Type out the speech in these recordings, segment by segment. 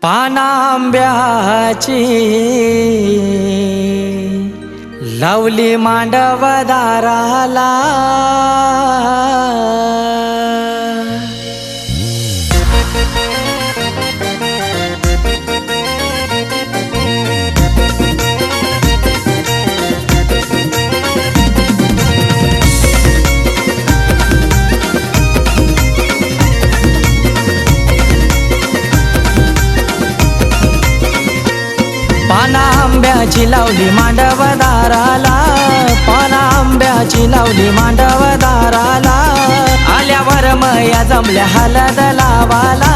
पानांब्याची लावली मांडव दाराला, पानांब्याची लावली मांडव दाराला, पानांब्याची लावली मांडव दाराला, आल्यावर मया जमल्या हळद लावाला,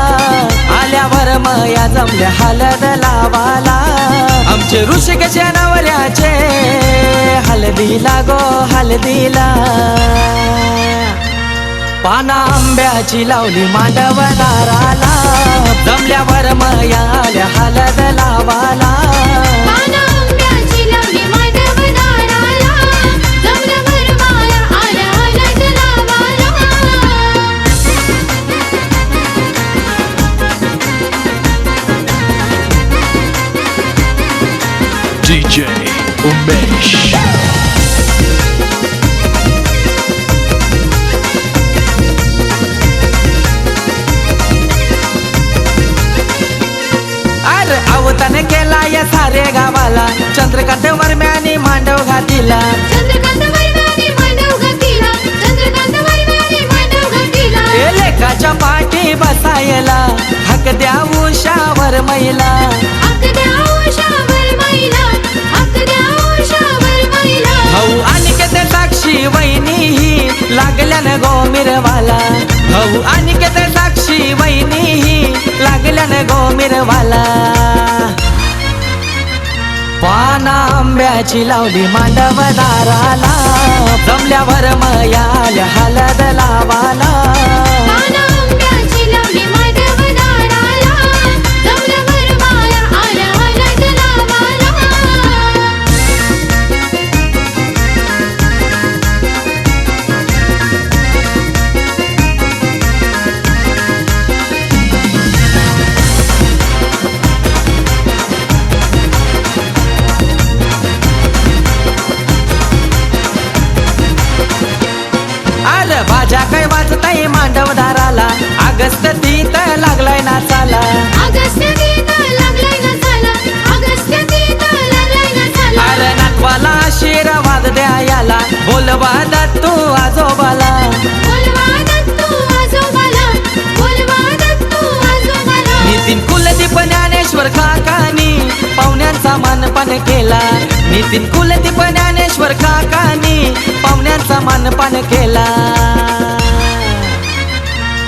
आल्यावर मया जमल्या हळद लावाला, आमचे ऋषिकेशा नवऱ्याचे हळदीला गो हळदीला, पानांब्याची लावली मांडव दाराला, जमल्यावर मया आल्या हळद लावाला, पानांब्याची लावली मांडव दाराला, जमल्यावर माया आल्या हळद लावाला. DJ Umesh. अवतान केला या सारे गावाला, चंद्रकांत वर्म्याने मांडव घातिला, चंद्रकांत वर्म्याने मांडव घातिला, चंद्रकांत वर्म्याने मांडव घातिला. लेकाच्या पाठी बसायला हक द्या उषावर महिला, हक द्या उषावर महिला, हक द्या उषावर महिला. भाऊ अनिकेत साक्षी वहिनीही लागल्यान गोमिरवाला, भाऊ अनिकेत साक्षी वहिनीही लागल्यान गोमिरवाला, पानांब्याची लावली मांडव दाराला, जमल्यावर मया आल्या हळद लावाला, पानांब्याची लावली मांडव दाराला, जमल्यावर माया आल्या हळद लावाला. बाजा काय वाजताय मांडव दाराला, अगस्त तीत लागलाय नाचाला, अगस्त गीत लागलाय नाचाला, अगस्त गीत लागलाय नाचाला. अरे नातवाला आशीर्वाद द्यायला, बोलवा दत्तू आजोबाला, बोलवा दत्तू आजोबाला, बोलवा दत्तू आजोबाला. नितीन कुलदीप ज्ञानेश्वर काकानी पाहुण्यांचा मानपान केला, नितीन कुलदीप ज्ञानेश्वर काकानी पाहुण्यांचा मानपान केला,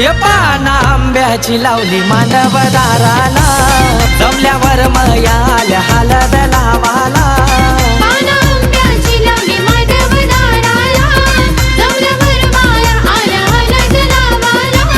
या पानांब्याची लावली मांडव दाराला, जमल्यावर मया आल्या हळद लावाला, पानांब्याची लावली मांडव दाराला, जमल्यावर माया आल्या हळद लावाला.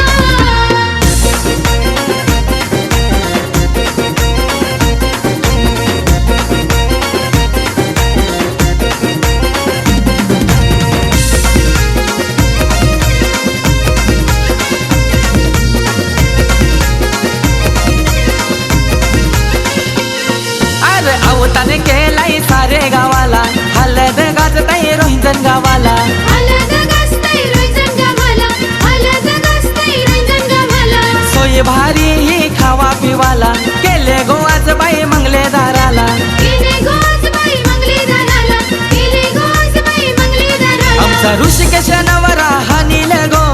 अवतान केलाय सारे गावाला, हळद गाजताय रोहिंजन गावाला, हळद गाजताय रोहिंजन गावाला, हळद गाजताय रोहिंजन गावाला. सोय भारी ही खावा पिवाला, केले गो आजबाई मंगले दाराला, गेले गो आजबाई मंगले दाराला, गेले गो आजबाई मंगले दाराला. आमचा ऋषिकेश नवरा हानील गो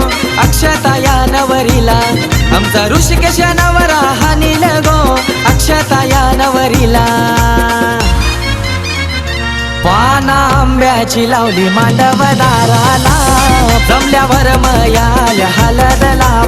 अक्षता या नवरीला, आमचा ऋषिकेश नवरा हानील गो अक्षता या नवरीला, पानांब्याची लावली मांडव दाराला, जमल्यावर मया आल्या हळद लावाला.